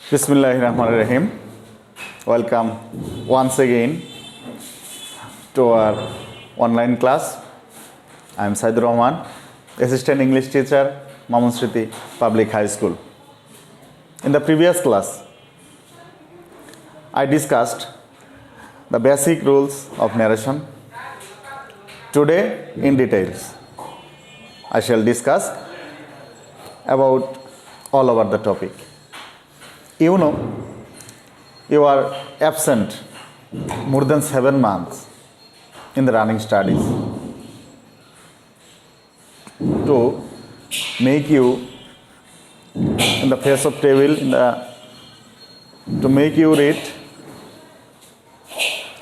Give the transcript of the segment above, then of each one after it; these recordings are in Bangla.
Bismillahirrahmanirrahim. Welcome once again to our online class. I am Saidur Rahman, Assistant English Teacher, Mamun Sriti Public High School. In the previous class, I discussed the basic rules of narration. Today, in details, I shall discuss about all over the topic. You know, you are absent more than 7 months in the running studies to make you in the face of table to make you read.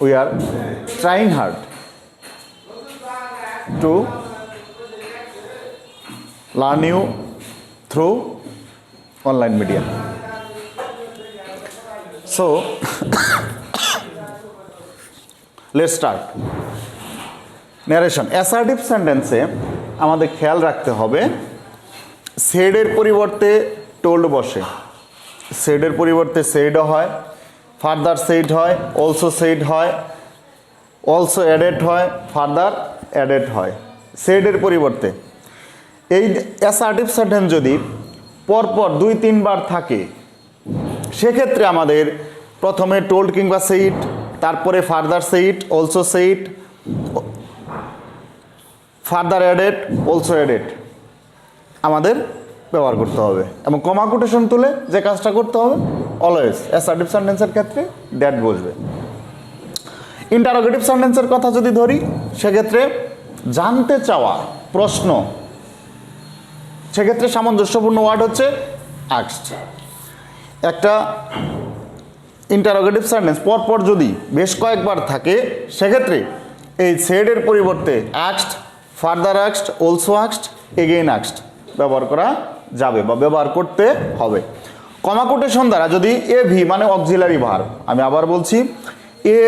We are trying hard to learn you through online media. So, let's start. Narration. Assertive sentence এ আমাদের খেয়াল রাখতে হবে said এর পরিবর্তে told বসে। said এর পরিবর্তে said হয়, further said হয়, also said হয়, also added হয়, further added হয়। said এর পরিবর্তে এই assertive sentence যদি পরপর 2-3 বার থাকে সেক্ষেত্রে আমাদের প্রথমে টোল্ড কিংবা সেইট, তারপরে ফার্দার সেইট, অলসো সেইট, ফার্দার অ্যাডেড, অলসো অ্যাডেড আমাদের ব্যবহার করতে হবে এবং কমা কোটেশন তুলে যে কাজটা করতে হবে অলওয়েজ অ্যাসার্টিভ সেন্টেন্সের ক্ষেত্রে দ্যাট বসবে। ইন্টারোগেটিভ সেন্টেন্সের কথা যদি ধরি সেক্ষেত্রে জানতে চাওয়া প্রশ্ন, সেক্ষেত্রে সামঞ্জস্যপূর্ণ ওয়ার্ড হচ্ছে আস্কড। একটা ইন্টারোগেটিভ সেন্টেন্স পরপর যদি বেশ কয়েকবার থাকে সেক্ষেত্রে এই সেডের পরিবর্তে asked, further asked, also asked, again asked ব্যবহার করা যাবে বা ব্যবহার করতে হবে। কমা কোটেশন দ্বারা যদি এভি মানে অক্সিলারি ভার্ব, আমি আবার বলছি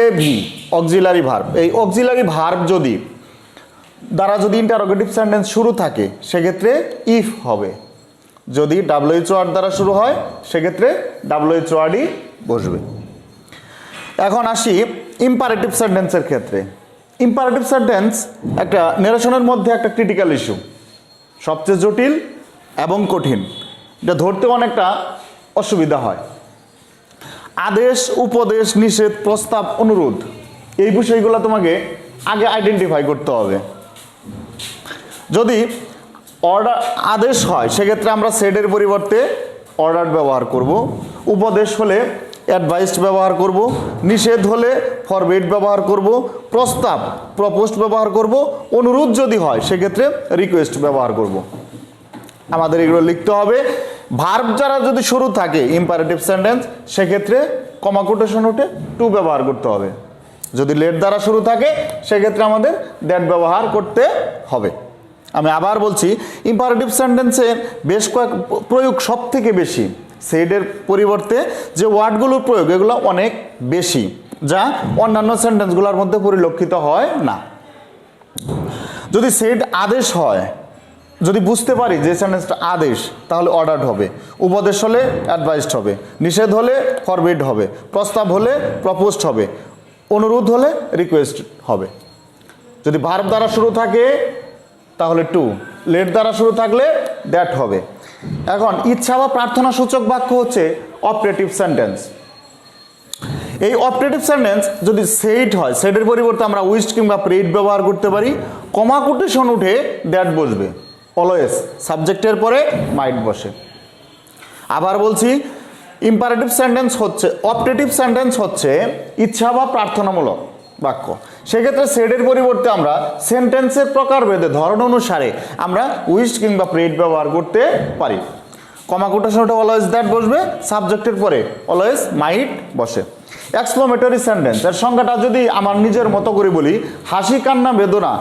এভি অক্সিলারি ভার্ব, এই অক্সিলারি ভার্ব যদি দ্বারা ইন্টারোগেটিভ সেন্টেন্স শুরু থাকে সেক্ষেত্রে ইফ হবে। যদি ডাব্লিউএইচ ওয়ার্ড দ্বারা শুরু হয় সেক্ষেত্রে ডাব্লিউএইচ ওয়ার্ডই বসবে। এখন আসি ইম্পারেটিভ সেন্টেন্সের ক্ষেত্রে। ইম্পারেটিভ সেন্টেন্স একটা নেরেশনের মধ্যে একটা ক্রিটিক্যাল ইস্যু, সবচেয়ে জটিল এবং কঠিন, এটা ধরতে অনেকটা অসুবিধা হয়। আদেশ, উপদেশ, নিষেধ, প্রস্তাব, অনুরোধ এই বিষয়গুলো তোমাকে আগে আইডেন্টিফাই করতে হবে। যদি অর্ডার আদেশ হয় সেক্ষেত্রে আমরা সেডের পরিবর্তে অর্ডার ব্যবহার করব, উপদেশ হলে অ্যাডভাইসড ব্যবহার করব, নিষেধ হলে ফরবিড ব্যবহার করব, প্রস্তাব প্রপোজড ব্যবহার করব, অনুরোধ যদি হয় সেক্ষেত্রে রিকোয়েস্ট ব্যবহার করব। আমাদের এগুলো লিখতে হবে। ভার্ব যারা যদি শুরু থাকে ইম্পারেটিভ সেন্টেন্স সেক্ষেত্রে কমা কোটেশন উঠে টু ব্যবহার করতে হবে। যদি লেট দ্বারা শুরু থাকে সেক্ষেত্রে আমাদের দ্যাট ব্যবহার করতে হবে। আমি আবার বলছি ইম্পারেটিভ সেন্টেন্সের বেশ কয়েক প্রয়োগ সব থেকে বেশি, সেডের পরিবর্তে যে ওয়ার্ডগুলোর প্রয়োগ এগুলো অনেক বেশি, যা অন্যান্য সেন্টেন্সগুলোর মধ্যে পরিলক্ষিত হয় না। যদি সেড আদেশ হয়, যদি বুঝতে পারি যে সেন্টেন্সটা আদেশ তাহলে অর্ডারড হবে, উপদেশ হলে অ্যাডভাইসড হবে, নিষেধ হলে ফরবিড হবে, প্রস্তাব হলে প্রপোজড হবে, অনুরোধ হলে রিকোয়েস্ট হবে। যদি ভার্ব দ্বারা শুরু থাকে তাহলে টু, লেট দ্বারা শুরু থাকলে দ্যাট হবে। এখন ইচ্ছা বা প্রার্থনা সূচক বাক্য হচ্ছে অপারেটিভ সেন্টেন্স। এই অপারেটিভ সেন্টেন্স যদি সেড হয় সেডের পরিবর্তে আমরা উইশড কিংবা প্রেইড ব্যবহার করতে পারি। কমা কোটেশন উঠে দ্যাট বসবে, অলওয়েজ সাবজেক্টের পরে মাইট বসে। আবার বলছি ইম্পারেটিভ সেন্টেন্স হচ্ছে, অপারেটিভ সেন্টেন্স হচ্ছে ইচ্ছা বা প্রার্থনামূলক বাক্য। সেক্ষেত্রে সেডের পরিবর্তে আমরা সেন্টেন্সের প্রকারভেদে ধরন অনুসারে আমরা উইশড কিংবা প্রেইড ব্যবহার করতে পারি। কমা কোটেশনটা অলওয়েজ দ্যাট বসবে, সাবজেক্টের পরে অলওয়েজ মাইট বসে। এক্সক্লেমেটরি সেন্টেন্স এর সংজ্ঞাটা যদি আমার নিজের মতো করে বলি, হাসি, কান্না, বেদনা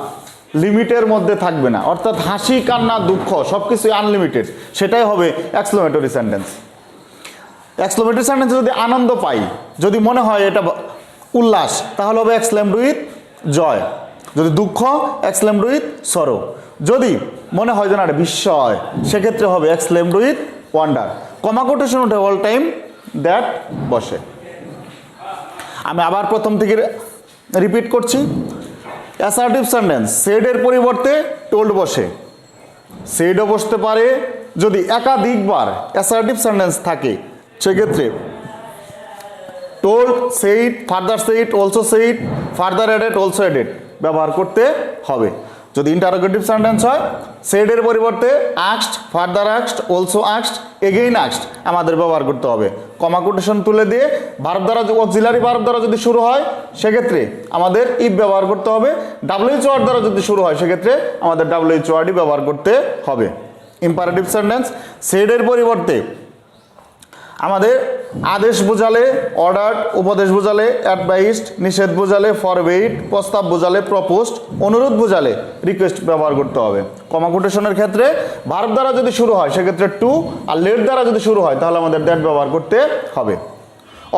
লিমিটের মধ্যে থাকবে না, অর্থাৎ হাসি, কান্না, দুঃখ সব কিছুই আনলিমিটেড, সেটাই হবে এক্সক্লেমেটরি সেন্টেন্স। এক্সক্লেমেটরি সেন্টেন্স যদি আনন্দ পাই, যদি মনে হয় এটা উল্লাস, তাহলে হবে এক্সক্লেমড উইথ জয়। যদি দুঃখ এক্সক্লেমড উইথ সরো। যদি মনে হয় যে না এটা বিস্ময় সেক্ষেত্রে হবে exclaimed with wonder. Comma quotation উঠে অল টাইম দ্যাট বসে। আমি আবার প্রথম থেকে রিপিট করছি। অ্যাসার্টিভ সেন্টেন্স সেডের পরিবর্তে টোল্ড বসে, সেডও বসতে পারে যদি একাধিকবার অ্যাসার্টিভ সেন্টেন্স থাকে, সেক্ষেত্রে told, said, further said, also said, further added, also added ব্যবহার করতে হবে। যদি ইন্টারোগেটিভ সেন্টেন্স হয় সেডের পরিবর্তে asked, further asked, also asked, again asked আমাদের ব্যবহার করতে হবে। কমা কোটেশন তুলে দিয়ে ভার্ব দ্বারা, অক্সিলারি ভার্ব দ্বারা যদি শুরু হয় সেক্ষেত্রে আমাদের ইফ ব্যবহার করতে হবে। ডাব্লিউএইচ ওয়ার্ড দ্বারা যদি শুরু হয় সেক্ষেত্রে আমাদের ডাব্লিউএইচ ওয়ার্ডই ব্যবহার করতে হবে। ইম্পারেটিভ সেন্টেন্স সেডের পরিবর্তে আমাদের আদেশ বোঝালে অর্ডার, উপদেশ বোঝালে অ্যাডভাইসড, নিষেধ বোঝালে ফরবেইড, প্রস্তাব বোঝালে প্রপোজড, অনুরোধ বোঝালে রিকোয়েস্ট ব্যবহার করতে হবে। কমা কোটেশনের ক্ষেত্রে ভার্ব দ্বারা যদি শুরু হয় সেক্ষেত্রে টু, আর লেট দ্বারা যদি শুরু হয় তাহলে আমাদের দ্যাট ব্যবহার করতে হবে।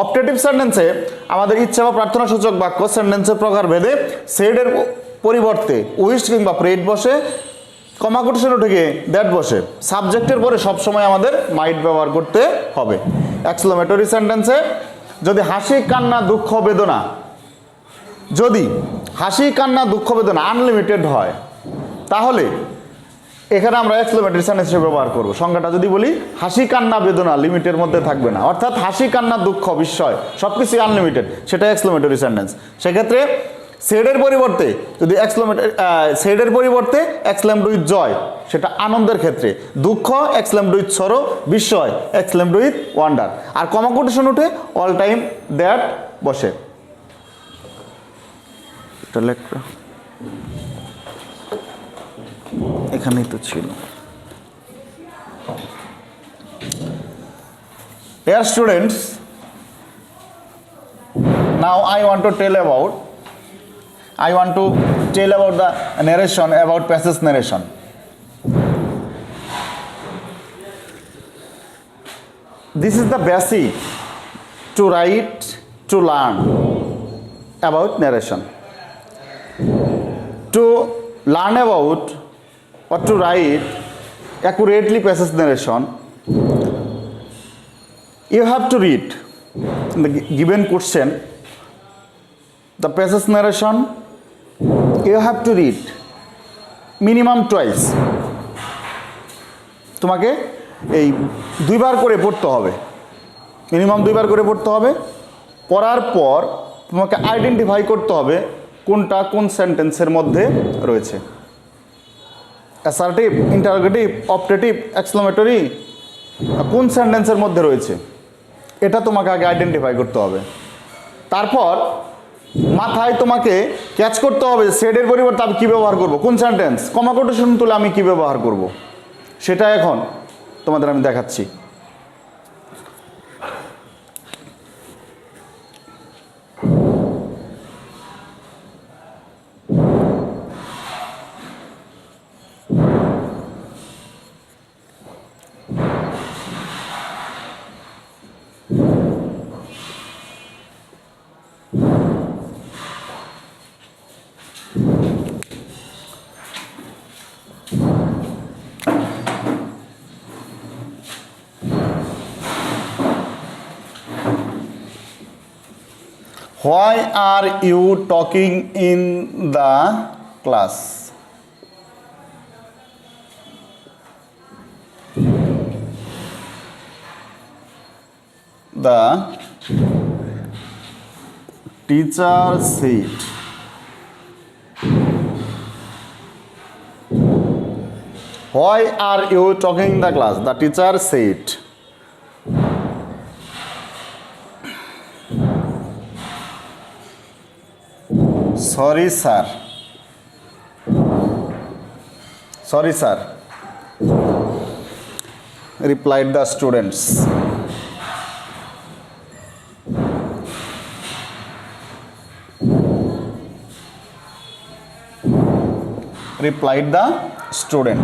অপটেটিভ সেন্টেন্সে আমাদের ইচ্ছা বা প্রার্থনা সূচক বাক্য সেন্টেন্সের প্রকার ভেদে সেডের পরিবর্তে উইশ কিংবা প্রেড বসে, কমা কোটেশন উঠে গিয়ে দ্যাট বসে। সাবজেক্টের পরে সবসময় আমাদের মাইট ব্যবহার করতে হবে। এক্সক্লেমেটরি সেন্টেন্সে যদি হাসি, কান্না, দুঃখ, বেদনা, যদি হাসি, কান্না, দুঃখ, বেদনা আনলিমিটেড হয় তাহলে এখানে আমরা এক্সক্লেমেটরি সেন্টেন্স হিসেবে ব্যবহার করব। সংজ্ঞাটা যদি বলি, হাসি, কান্না, বেদনা লিমিটের মধ্যে থাকবে না, অর্থাৎ হাসি, কান্না, দুঃখ, বিস্ময় সবকিছু আনলিমিটেড, সেটা এক্সক্লেমেটরি সেন্টেন্স। সেক্ষেত্রে সেডের পরিবর্তে যদি সেডের পরিবর্তে এক্সক্লেমড উইথ জয়, সেটা আনন্দের ক্ষেত্রে, দুঃখ এক্সক্লেমড উইথ সরো, বিস্ময় এক্সক্লেমড উইথ ওয়ান্ডার, আর কমা কোটেশন উঠে অল টাইম দ্যাট বসে। এখানেই তো ছিল। Dear students, now I want to tell about the narration, about passage narration. This is the basic to write, to learn about narration. To learn about or to write accurately passage narration, you have to read the given question, the passage narration. You have to read minimum twice. তোমাকে এই দুইবার করে পড়তে হবে, মিনিমাম দুইবার করে পড়তে হবে। পড়ার পর তোমাকে আইডেন্টিফাই করতে হবে কোনটা কোন সেন্টেন্সের মধ্যে রয়েছে। অ্যাসার্টিভ, ইন্টারোগেটিভ, অপটেটিভ, এক্সক্লেমেটরি কোন সেন্টেন্সের মধ্যে রয়েছে এটা তোমাকে আগে আইডেন্টিফাই করতে হবে। তারপর মাথায় তোমাকে ক্যাচ করতে হবে সেডের পরিবর্তে আমি কী ব্যবহার করব, কোন সেন্টেন্স, কমা কোটেশন তুলে আমি কী ব্যবহার করব, সেটা এখন তোমাদের আমি দেখাচ্ছি। Why are you talking in the class? The teacher said. Why are you talking in the class? The teacher said. Sorry sir. Sorry sir, replied the students. Replied the student.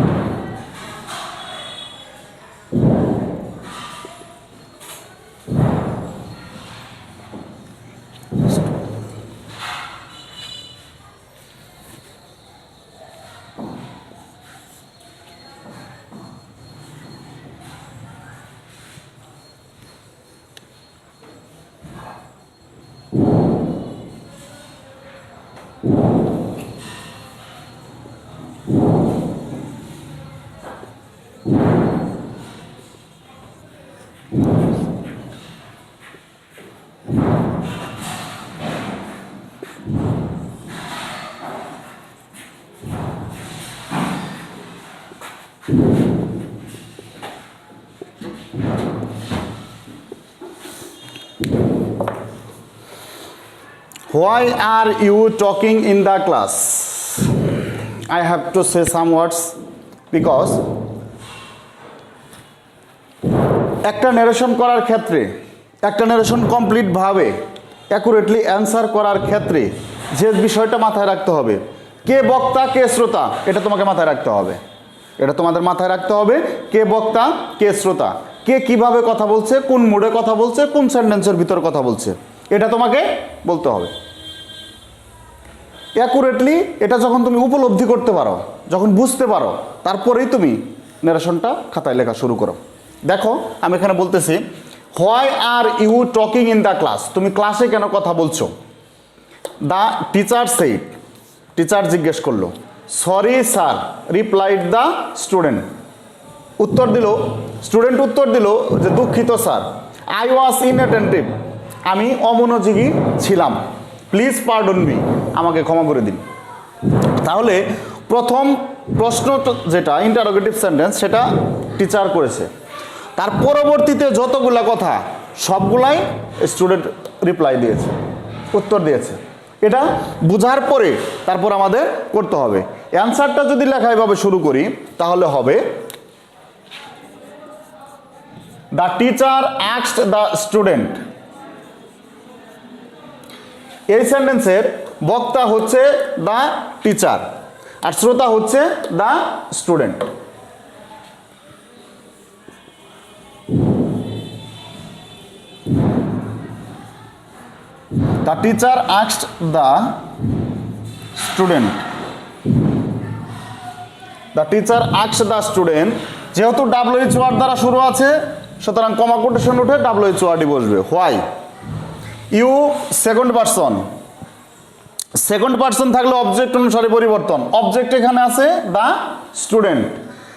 Why are you talking in the class? I have to say some words because একটা নারেশন করার ক্ষেত্রে, একটা নারেশন কমপ্লিটভাবে অ্যাকুরেটলি অ্যান্সার করার ক্ষেত্রে যে বিষয়টা মাথায় রাখতে হবে, কে বক্তা কে শ্রোতা, এটা তোমাকে মাথায় রাখতে হবে। এটা তোমাদের মাথায় রাখতে হবে, কে বক্তা কে শ্রোতা, কে কিভাবে কথা বলছে, কোন মুডে কথা বলছে, কোন সেন্টেন্সের ভিতর কথা বলছে, এটা তোমাকে বলতে হবে অ্যাকুরেটলি। এটা যখন তুমি উপলব্ধি করতে পারো, যখন বুঝতে পারো, তারপরেই তুমি নারেশনটা খাতায় লেখা শুরু করো। দেখো আমি এখানে বলতেছি, why are you talking in the class, তুমি ক্লাসে কেন কথা বলছো? দ্য টিচার সেইড, টিচার জিজ্ঞেস করলো। Sorry sir replied the student, উত্তর দিল স্টুডেন্ট, উত্তর দিল যে দুঃখিত স্যার। আই ওয়াজ ইনঅ্যাটেন্টিভ, আমি অমনোযোগী ছিলাম। প্লিজ পার্ডন মি, আমাকে ক্ষমা করে দিন। তাহলে প্রথম প্রশ্ন যেটা ইন্টারোগেটিভ সেন্টেন্স, সেটা টিচার করেছে। তার পরবর্তীতে যতগুলা কথা সবগুলাই স্টুডেন্ট রিপ্লাই দিয়েছে, উত্তর দিয়েছে। এটা বোঝার পরে তারপর আমাদের করতে হবে। অ্যান্সারটা যদি লেখা এভাবে শুরু করি তাহলে হবে, the teacher asked the student. এই সেন্টেন্সের বক্তা হচ্ছে দ্য টিচার আর শ্রোতা হচ্ছে the student. The teacher asked the student. The teacher asked the student, যেহেতু WH ওয়ার্ড দ্বারা শুরু আছে সুতরাং কমা কোটেশন উঠে WH ওয়ার্ডই বসবে। Why you second person, second person থাকলে অবজেক্ট অনুসারে পরিবর্তন। অবজেক্ট এখানে আছে দ্য স্টুডেন্ট,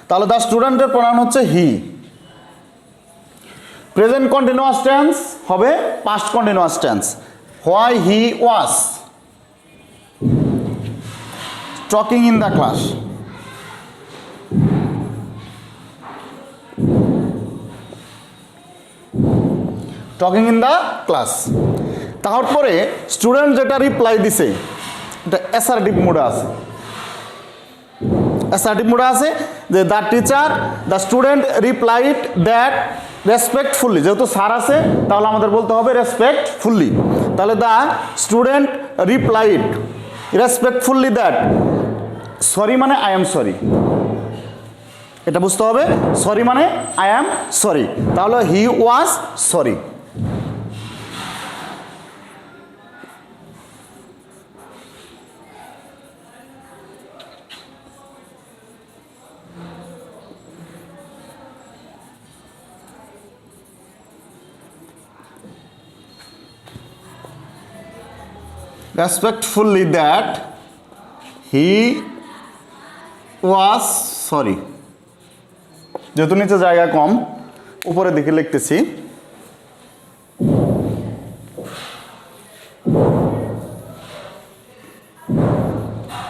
তাহলে দ্য স্টুডেন্টের প্রনাউন হচ্ছে হি। প্রেজেন্ট কন্টিনিউয়াস টেন্স হবে past continuous tense. Why he was talking in the class. Talking in the class. তারপরে স্টুডেন্ট যেটা রিপ্লাই দিছে এটা অ্যাসার্টিভ মোডে আছে। অ্যাসার্টিভ মোডে আছে যে the teacher the student replied that respectfully, যেহেতু স্যার আছে তাহলে আমাদের বলতে হবে রেসপেক্টফুলি। তাহলে the student replied respectfully that, sorry মানে আই এম সরি, এটা বুঝতে হবে। সরি মানে আই এম সরি, তাহলে he was sorry. Respectfully that he was sorry, যেহেতু নিচে জায়গা কম উপরে দিকে লিখতেছি।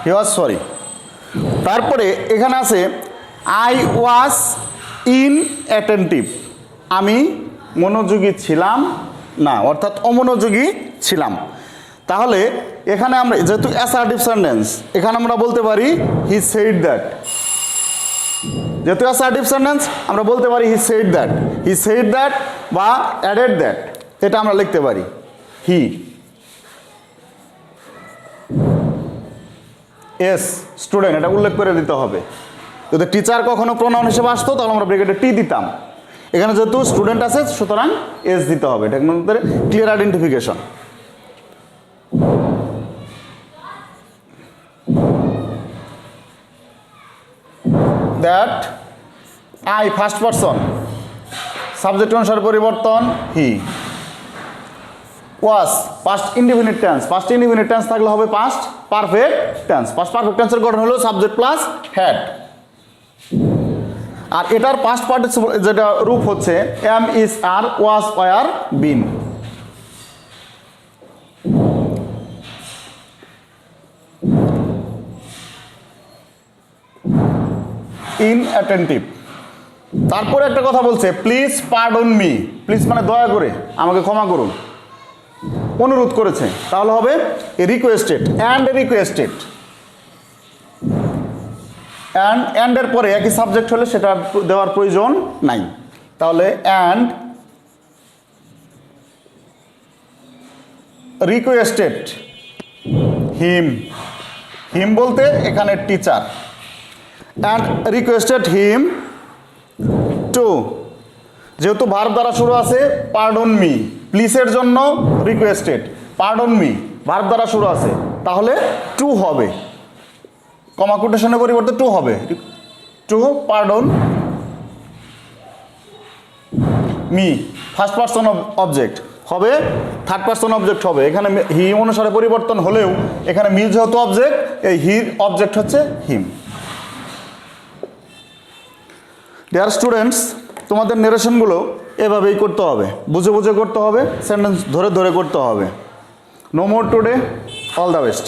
he was sorry। তারপরে এখানে আছে I was inattentive, আমি মনোযোগী ছিলাম না, অর্থাৎ অমনোযোগী ছিলাম। তাহলে এখানে আমরা যেহেতু অ্যাসার্টিভ সেন্টেন্স, এখানে আমরা বলতে পারি হি সেড দ্যাট। যেহেতু অ্যাসার্টিভ সেন্টেন্স আমরা বলতে পারি he said that, he said that বা অ্যাডেড দ্যাট, এটা আমরা লিখতে পারি হি। এস স্টুডেন্ট, এটা উল্লেখ করে দিতে হবে। যদি টিচার কখনো প্রোনাউন হিসেবে আসতো তাহলে আমরা ব্র্যাকেটে টি দিতাম। এখানে যেহেতু স্টুডেন্ট আছে সুতরাং এস দিতে হবে, এটা মধ্যে clear identification. That I first person, subject অনুসারে পরিবর্তন he. Was past indefinite tense, past indefinite tense থাকলে হবে past perfect tense. Past perfect টেন্সের গঠন হলো সাবজেক্ট প্লাস হ্যাড। আর এটার পাস্ট পার্টিসিপল যেটা রূপ হচ্ছে am is are was were been. Inattentive. তারপরে একটা কথা বলছে প্লিজ পার্ডন মি, প্লিজ মানে দয়া করে আমাকে ক্ষমা করুন। অনুরোধ করেছে, তাহলে হবে রিকোয়েস্টেড, অ্যান্ড রিকোয়েস্টেড। অ্যান্ড এর পরে একই সাবজেক্ট হলে সেটা দেওয়ার প্রয়োজন নাই। তাহলে অ্যান্ড রিকোয়েস্টেড হিম, হিম বলতে এখানে teacher, and requested him to, যেহেতু ভার্ব দ্বারা শুরু আছে পার্ডন মি, প্লিজের জন্য রিকোয়েস্টেড, পার্ডন মি ভার্ব দ্বারা শুরু আছে, তাহলে টু হবে, কমা কোটেশনের পরিবর্তে টু হবে, to pardon me, first person object হবে, থার্ড পার্সন অবজেক্ট হবে। এখানে হি অনুসারে পরিবর্তন হলেও এখানে মি যেহেতু অবজেক্ট, এই হির অবজেক্ট হচ্ছে হিম। ডিয়ার স্টুডেন্টস, তোমাদের নেরেশনগুলো এভাবেই করতে হবে, বুঝে বুঝে করতে হবে, সেন্টেন্স ধরে ধরে করতে হবে। No more today, all the best.